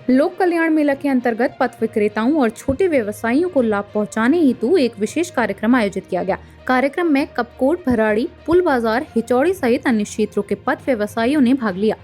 लोक कल्याण मेला के अंतर्गत पथ विक्रेताओं और छोटे व्यवसायियों को लाभ पहुंचाने हेतु एक विशेष कार्यक्रम आयोजित किया गया। कार्यक्रम में कपकोट, भराड़ी, पुल बाजार, हिचौड़ी सहित अन्य क्षेत्रों के पथ व्यवसायियों ने भाग लिया।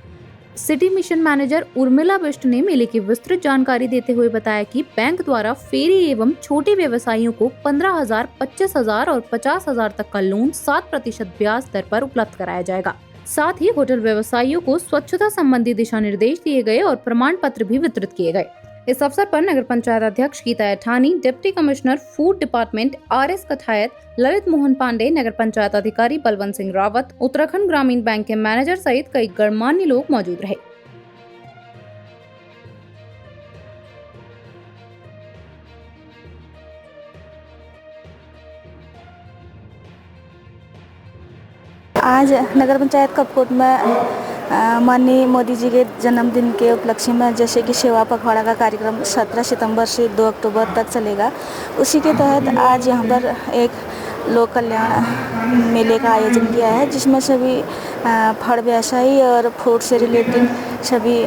City mission manager Urmila Bisht ने मेले की विस्तृत जानकारी देते हुए बताया कि बैंक द्वारा फेरी एवं छोटे व्यवसायियों को 15,000, 25,000 और 50,000 तक का लोन 7% ब्याज दर पर उपलब्ध कराया जाएगा। साथ ही होटल व्यवसायियों को स्वच्छता संबंधी दिशा निर्देश दिए गए और प्रमाण पत्र भी वितरित किए गए। इस अवसर पर नगर पंचायत अध्यक्ष Geeta Aithani, deputy commissioner food department RS Kathayat, Lalit Mohan Pandey, नगर पंचायत अधिकारी बलवंत सिंह रावत, उत्तराखंड ग्रामीण बैंक के मैनेजर सहित कई गणमान्य लोग मौजूद रहे। आज नगर पंचायत कपकोट में माननीय मोदी जी के जन्मदिन के उपलक्ष्य में जैसे कि सेवा पखवाड़ा का कार्यक्रम 17 सितंबर से 2 अक्टूबर तक चलेगा। उसी के तहत आज यहाँ पर एक लोक कल्याण मेले का आयोजन किया है, जिसमें सभी फड़ व्यवसायी और फूड से रिलेटेड सभी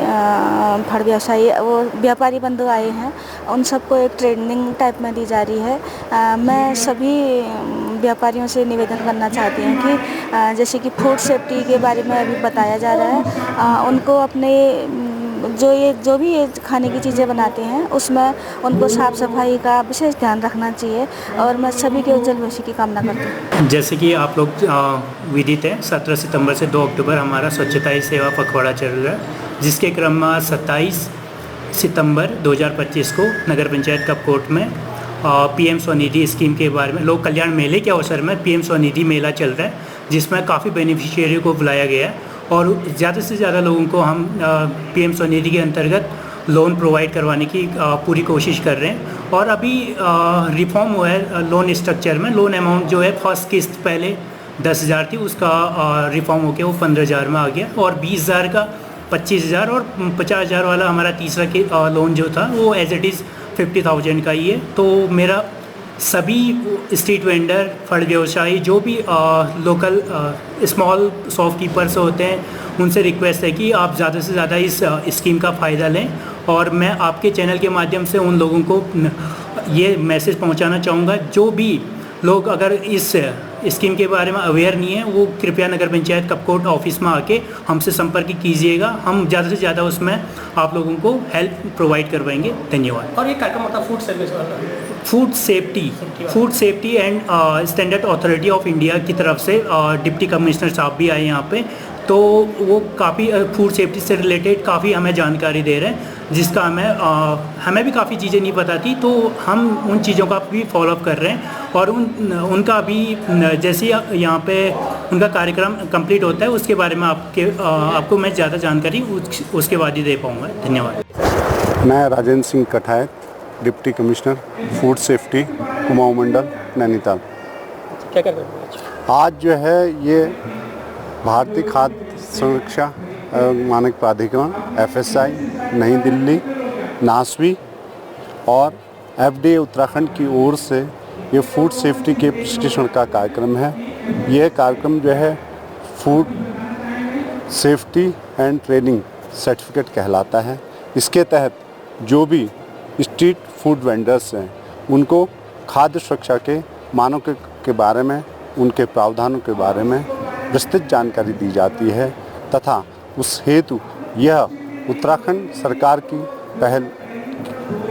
फड़ व्यवसायी वो व्यापारी बंधु आए हैं। उन सबको एक ट्रेनिंग टाइप में दी जा रही है। मैं सभी व्यापारियों से निवेदन करना चाहती हूँ कि जैसे कि फूड सेफ्टी के बारे में अभी बताया जा रहा है, उनको अपने जो भी ये खाने की चीज़ें बनाते हैं उसमें उनको साफ़ सफाई का विशेष ध्यान रखना चाहिए और मैं सभी के उज्जवल भविष्य की कामना करती हूँ। जैसे कि आप लोग विदित है, 17 सितंबर से 2 अक्टूबर हमारा स्वच्छता ही सेवा पखवाड़ा चल रहा है, जिसके क्रम में 27 सितंबर 2025 को नगर पंचायत कपकोट में PM स्वनिधि स्कीम के बारे में लोक कल्याण मेले के अवसर में PM स्वनिधि मेला चल रहा है, जिसमें काफ़ी बेनिफिशियरी को बुलाया गया है और ज़्यादा से ज़्यादा लोगों को हम PM स्वनिधि के अंतर्गत लोन प्रोवाइड करवाने की पूरी कोशिश कर रहे हैं। और अभी रिफॉर्म हुआ है लोन स्ट्रक्चर में। लोन अमाउंट जो है फर्स्ट किस्त पहले 10,000 थी, उसका रिफॉर्म होकर वो 15,000 में आ गया और 20,000 का 25,000 और 50,000 वाला हमारा तीसरा लोन जो था वो एज इट इज़ 50,000 का ही है। तो मेरा सभी स्ट्रीट वेंडर, फड़ व्यवसायी, जो भी लोकल स्मॉल शॉपकीपर्स होते हैं, उनसे रिक्वेस्ट है कि आप ज़्यादा से ज़्यादा इस स्कीम का फ़ायदा लें। और मैं आपके चैनल के माध्यम से उन लोगों को ये मैसेज पहुंचाना चाहूँगा, जो भी लोग अगर इस स्कीम के बारे में अवेयर नहीं है, वो कृपया नगर पंचायत कपकोट ऑफिस में आके हमसे संपर्क कीजिएगा। हम ज़्यादा से ज़्यादा उसमें आप लोगों को हेल्प प्रोवाइड करवाएंगे। धन्यवाद। और ये कार्यक्रम होता फूड सर्विस वाला, food safety and standard authority of India की तरफ से डिप्टी कमिश्नर साहब भी आए यहाँ पे, तो वो काफ़ी फूड सेफ्टी से रिलेटेड काफ़ी हमें जानकारी दे रहे हैं, जिसका हमें भी काफ़ी चीज़ें नहीं पता थी, तो हम उन चीज़ों का भी फॉलोअप कर रहे हैं। और उनका अभी जैसे यहाँ पे उनका कार्यक्रम कंप्लीट होता है, उसके बारे में आपको मैं ज़्यादा जानकारी उसके बाद ही दे पाऊँगा। धन्यवाद। मैं Rajendra Singh Kathayat, deputy commissioner food safety, Kumaon Mandal, Nainital. क्या कर रहे हैं आज जो है ये भारतीय खाद्य सुरक्षा मानक प्राधिकरण FSI नई दिल्ली, नासवी और FDA उत्तराखंड की ओर से ये फूड सेफ्टी के प्रशिक्षण का कार्यक्रम है। यह कार्यक्रम जो है food safety and training certificate कहलाता है। इसके तहत जो भी स्ट्रीट फूड वेंडर्स हैं, उनको खाद्य सुरक्षा के मानकों के बारे में, उनके प्रावधानों के बारे में विस्तृत जानकारी दी जाती है तथा उस हेतु यह उत्तराखंड सरकार की पहल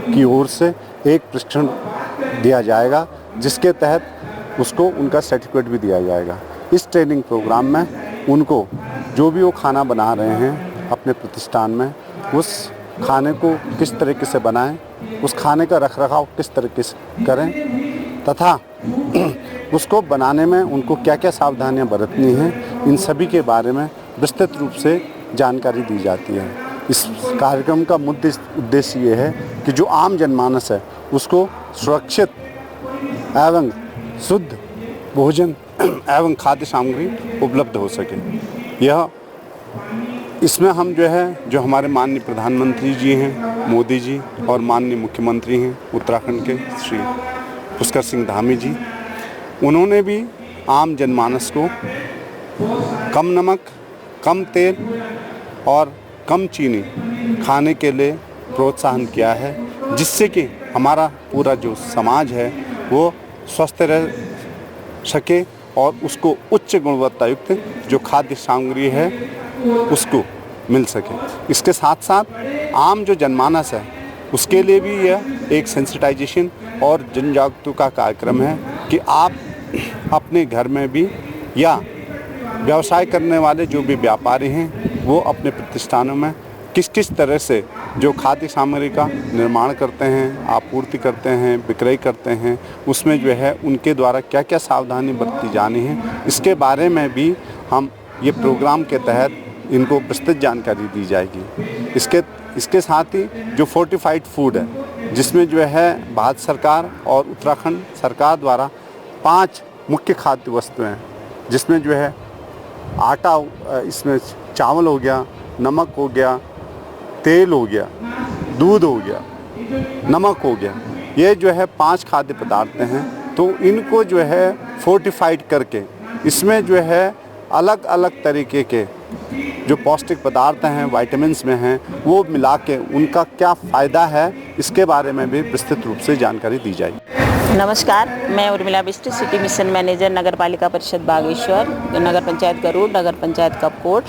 की ओर से एक प्रशिक्षण दिया जाएगा, जिसके तहत उसको उनका सर्टिफिकेट भी दिया जाएगा। इस ट्रेनिंग प्रोग्राम में उनको जो भी वो खाना बना रहे हैं अपने प्रतिष्ठान में, उस खाने को किस तरीके से बनाएं, उस खाने का रखरखाव किस तरीके से करें तथा उसको बनाने में उनको क्या क्या सावधानियां बरतनी हैं, इन सभी के बारे में विस्तृत रूप से जानकारी दी जाती है। इस कार्यक्रम का मुख्य उद्देश्य ये है कि जो आम जनमानस है उसको सुरक्षित एवं शुद्ध भोजन एवं खाद्य सामग्री उपलब्ध हो सके। इसमें हम जो हमारे माननीय प्रधानमंत्री जी हैं मोदी जी और माननीय मुख्यमंत्री हैं उत्तराखंड के श्री पुष्कर सिंह धामी जी, उन्होंने भी आम जनमानस को कम नमक, कम तेल और कम चीनी खाने के लिए प्रोत्साहन किया है, जिससे कि हमारा पूरा जो समाज है वो स्वस्थ रह सके और उसको उच्च गुणवत्ता युक्त जो खाद्य सामग्री है उसको मिल सके। इसके साथ साथ आम जो जनमानस है उसके लिए भी यह एक सेंसिटाइजेशन और जन जागरूकता का कार्यक्रम है कि आप अपने घर में भी या व्यवसाय करने वाले जो भी व्यापारी हैं वो अपने प्रतिष्ठानों में किस किस तरह से जो खाद्य सामग्री का निर्माण करते हैं, आपूर्ति करते हैं, विक्रय करते हैं, उसमें जो है उनके द्वारा क्या क्या सावधानी बरती जानी है, इसके बारे में भी हम ये प्रोग्राम के तहत इनको विस्तृत जानकारी दी जाएगी। इसके साथ ही जो फोर्टिफाइड फूड है, जिसमें जो है भारत सरकार और उत्तराखंड सरकार द्वारा 5 मुख्य खाद्य वस्तुएं हैं, जिसमें जो है आटा, इसमें चावल हो गया, नमक हो गया, तेल हो गया, दूध हो गया, नमक हो गया, ये जो है 5 खाद्य पदार्थ हैं। तो इनको जो है फोर्टिफाइड करके इसमें जो है अलग अलग तरीके के जो पौष्टिक पदार्थ हैं, विटामिन्स में हैं, वो मिला के उनका क्या फ़ायदा है इसके बारे में भी विस्तृत रूप से जानकारी दी जाएगी। नमस्कार, मैं Urmila Bisht, city mission manager नगर पालिका परिषद बागेश्वर, नगर पंचायत गरुड़, नगर पंचायत कपकोट।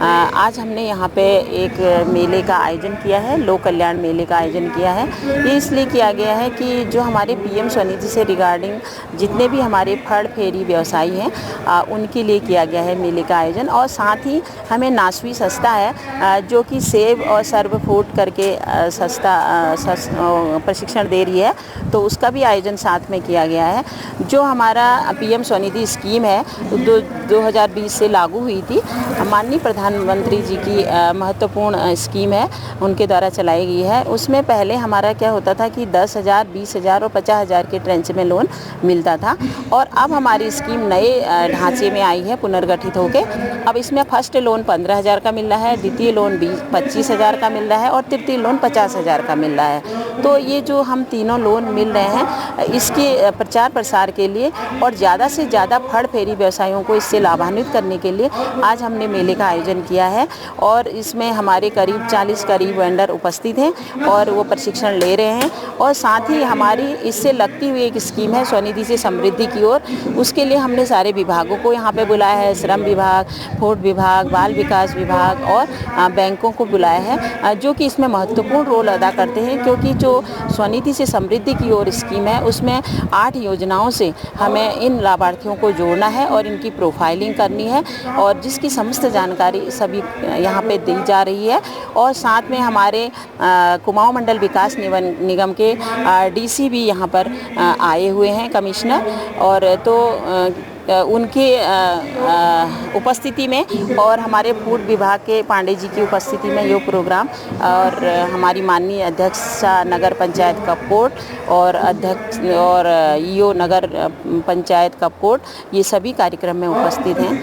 आज हमने यहाँ पे एक मेले का आयोजन किया है, लोक कल्याण मेले का आयोजन किया है। ये इसलिए किया गया है कि जो हमारे पीएम स्वनिधि से रिगार्डिंग जितने भी हमारे फड़ फेरी व्यवसायी हैं उनके लिए किया गया है मेले का आयोजन। और साथ ही हमें नासवी संस्था है जो कि सेव और सर्व फूड करके संस्था प्रशिक्षण दे रही है, तो उसका भी आयोजन साथ में किया गया है। जो हमारा पीएम स्वनिधि स्कीम है 2020 से लागू हुई थी, माननीय प्रधानमंत्री जी की महत्वपूर्ण स्कीम है, उनके द्वारा चलाई गई है। उसमें पहले हमारा क्या होता था कि 10,000, 20,000 और 50,000 के ट्रेंच में लोन मिलता था, और अब हमारी स्कीम नए ढांचे में आई है पुनर्गठित होकर। अब इसमें फर्स्ट लोन 15,000 का मिल रहा है, द्वितीय लोन 25,000 का मिल रहा है और तृतीय लोन 50,000 का मिल रहा है। तो ये जो हम तीनों लोन मिल रहे हैं, इसके प्रचार प्रसार के लिए और ज़्यादा से ज़्यादा फड़ फेरी व्यवसायियों को इससे लाभान्वित करने के लिए आज हमने मेले का आयोजन किया है। और इसमें हमारे करीब 40 वेंडर उपस्थित हैं और वो प्रशिक्षण ले रहे हैं। और साथ ही हमारी इससे लगती हुई एक स्कीम है स्वनिधि से समृद्धि की ओर, उसके लिए हमने सारे विभागों को यहाँ पे बुलाया है, श्रम विभाग, फूड विभाग, बाल विकास विभाग और बैंकों को बुलाया है, जो कि इसमें महत्वपूर्ण रोल अदा करते हैं। क्योंकि जो स्वनिधि से समृद्धि की ओर स्कीम है उसमें 8 योजनाओं से हमें इन लाभार्थियों को जोड़ना है और इनकी प्रोफाइलिंग करनी है, और जिसकी समस्त जानकारी सभी यहाँ पे दी जा रही है। और साथ में हमारे कुमाऊं मंडल विकास निगम के डीसी भी यहाँ पर आए हुए हैं, कमिश्नर, और तो उनके उपस्थिति में और हमारे फूड विभाग के पांडे जी की उपस्थिति में ये प्रोग्राम, और हमारी माननीय अध्यक्ष नगर पंचायत कपकोट और अध्यक्ष और ईओ नगर पंचायत कपकोट, ये सभी कार्यक्रम में उपस्थित हैं।